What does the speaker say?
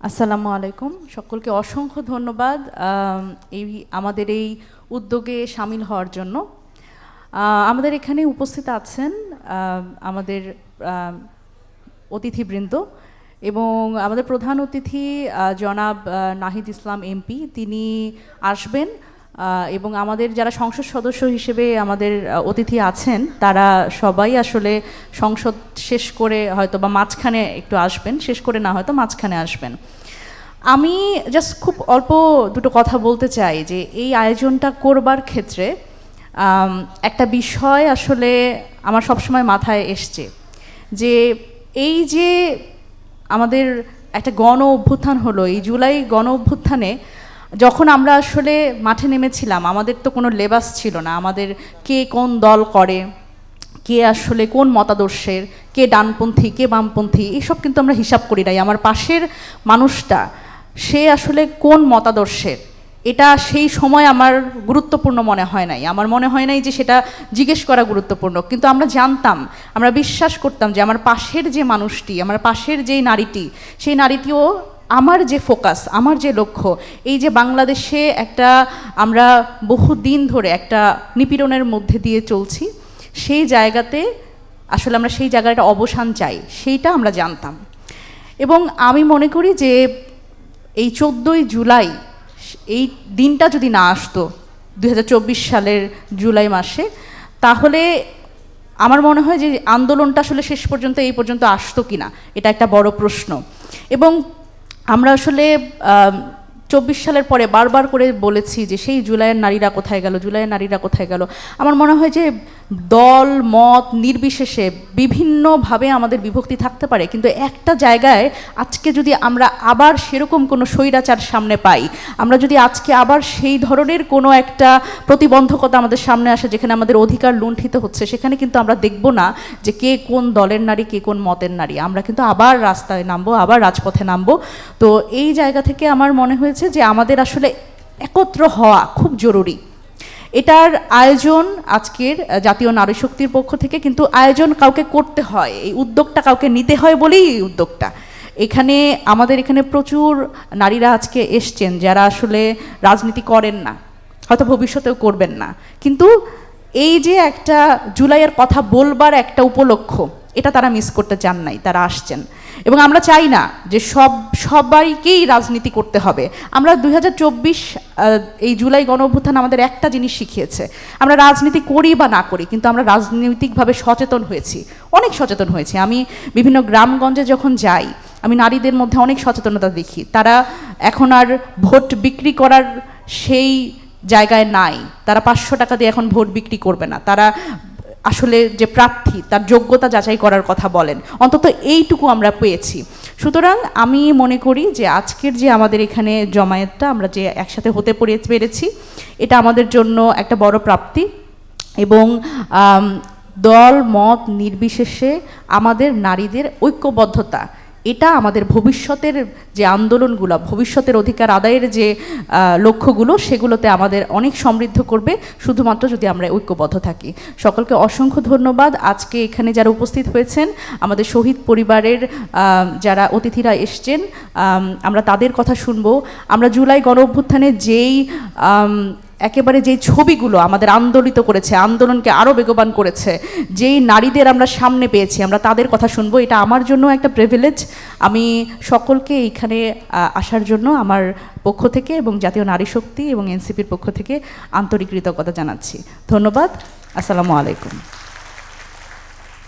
আসসালামু আলাইকুম, সকলকে অসংখ্য ধন্যবাদ আমাদের এই উদ্যোগে শামিল হওয়ার জন্য। আমাদের এখানে উপস্থিত আছেন আমাদের অতিথিবৃন্দ এবং আমাদের প্রধান অতিথি জনাব নাহিদ ইসলাম এমপি, তিনি আসবেন এবং আমাদের যারা সংসদ সদস্য হিসেবে আমাদের অতিথি আছেন তারা সবাই আসলে সংসদ শেষ করে হয়তো বা মাঝখানে একটু আসবেন, শেষ করে না হয়তো মাঝখানে আসবেন। আমি জাস্ট খুব অল্প দুটো কথা বলতে চাই যে এই আয়োজনটা করবার ক্ষেত্রে একটা বিষয় আসলে আমার সবসময় মাথায় এসছে, যে এই যে আমাদের একটা গণ অভ্যুত্থান হলো, এই জুলাই গণ অভ্যুত্থানে যখন আমরা আসলে মাঠে নেমেছিলাম, আমাদের তো কোনো লেবাস ছিল না, আমাদের কে কোন দল করে, কে আসলে কোন মতাদর্শের, কে ডানপন্থী কে বামপন্থী, এইসব কিন্তু আমরা হিসাব করি নাই। আমার পাশের মানুষটা সে আসলে কোন মতাদর্শের, এটা সেই সময় আমার গুরুত্বপূর্ণ মনে হয় নাই। আমার মনে হয় নাই যে সেটা জিজ্ঞেস করা গুরুত্বপূর্ণ, কিন্তু আমরা জানতাম, আমরা বিশ্বাস করতাম যে আমার পাশের যে মানুষটি, আমার পাশের যেই নারীটি, সেই নারীটিও আমার যে ফোকাস, আমার যে লক্ষ্য, এই যে বাংলাদেশে একটা আমরা বহুদিন ধরে একটা নিপীড়নের মধ্যে দিয়ে চলছি, সেই জায়গাতে আসলে আমরা সেই জায়গাটা অবসান চাই, সেইটা আমরা জানতাম। এবং আমি মনে করি যে এই 14ই জুলাই এই দিনটা যদি না আসতো 2024 সালের জুলাই মাসে, তাহলে আমার মনে হয় যে আন্দোলনটা আসলে শেষ পর্যন্ত এই পর্যন্ত আসতো কিনা, এটা একটা বড় প্রশ্ন। এবং আমরা আসলে 24 সালের পরে বারবার করে বলেছি যে সেই জুলাইয়ের নারীরা কোথায় গেল, জুলাইয়ের নারীরা কোথায় গেল। আমার মনে হয় যে দল মত নির্বিশেষে বিভিন্নভাবে আমাদের বিভক্তি থাকতে পারে, কিন্তু একটা জায়গায় আজকে যদি আমরা আবার সেরকম কোনো স্বৈরাচার সামনে পাই, আমরা যদি আজকে আবার সেই ধরনের কোনো একটা প্রতিবন্ধকতা আমাদের সামনে আসে যেখানে আমাদের অধিকার লুণ্ঠিত হচ্ছে, সেখানে কিন্তু আমরা দেখব না যে কে কোন দলের নারী কে কোন মতের নারী, আমরা কিন্তু আবার রাস্তায় নামবো, আবার রাজপথে নামবো। তো এই জায়গা থেকে আমার মনে হয়েছে যে আমাদের আসলে একত্র হওয়া খুব জরুরি। এটার আয়োজন আজকের জাতীয় নারী শক্তির পক্ষ থেকে, কিন্তু আয়োজন কাউকে করতে হয়, এই উদ্যোগটা কাউকে নিতে হয় বলেই এই উদ্যোগটা। এখানে আমাদের এখানে প্রচুর নারীরা আজকে এসছেন যারা আসলে রাজনীতি করেন না, হয়তো ভবিষ্যতেও করবেন না, কিন্তু এই যে একটা জুলাইয়ের কথা বলবার একটা উপলক্ষ, এটা তারা মিস করতে চান নাই, তারা আসছেন। এবং আমরা চাই না যে সবাইকেই রাজনীতি করতে হবে। আমরা 2024 এই জুলাই গণ অভ্যুত্থান আমাদের একটা জিনিস শিখিয়েছে, আমরা রাজনীতি করি বা না করি, কিন্তু আমরা রাজনৈতিকভাবে সচেতন হয়েছি, অনেক সচেতন হয়েছি। আমি বিভিন্ন গ্রামগঞ্জে যখন যাই, আমি নারীদের মধ্যে অনেক সচেতনতা দেখি। তারা এখন আর ভোট বিক্রি করার সেই জায়গায় নাই, তারা 500 টাকা দিয়ে এখন ভোট বিক্রি করবে না, তারা আসলে যে প্রার্থী তার যোগ্যতা যাচাই করার কথা বলেন, অন্তত এইটুকু আমরা পেয়েছি। সুতরাং আমি মনে করি যে আজকের যে আমাদের এখানে জমায়েতটা, আমরা যে একসাথে হতে পেরেছি, এটা আমাদের জন্য একটা বড় প্রাপ্তি। এবং দল মত নির্বিশেষে আমাদের নারীদের ঐক্যবদ্ধতা, এটা আমাদের ভবিষ্যতের যে আন্দোলনগুলো, ভবিষ্যতের অধিকার আদায়ের যে লক্ষ্যগুলো, সেগুলোতে আমাদের অনেক সমৃদ্ধ করবে, শুধুমাত্র যদি আমরা ঐক্যবদ্ধ থাকি। সকলকে অসংখ্য ধন্যবাদ। আজকে এখানে যারা উপস্থিত হয়েছেন, আমাদের শহীদ পরিবারের যারা অতিথিরা এসছেন, আমরা তাদের কথা শুনবো। আমরা জুলাই গণ অভ্যুত্থানে যেই একেবারে যেই ছবিগুলো আমাদের আন্দোলিত করেছে, আন্দোলনকে আরও বেগবান করেছে, যেই নারীদের আমরা সামনে পেয়েছি, আমরা তাদের কথা শুনবো। এটা আমার জন্য একটা প্রিভিলেজ। আমি সকলকে এইখানে আসার জন্য আমার পক্ষ থেকে এবং জাতীয় নারী শক্তি এবং এনসিপির পক্ষ থেকে আন্তরিক কৃতজ্ঞতা জানাচ্ছি। ধন্যবাদ। আসসালামু আলাইকুম।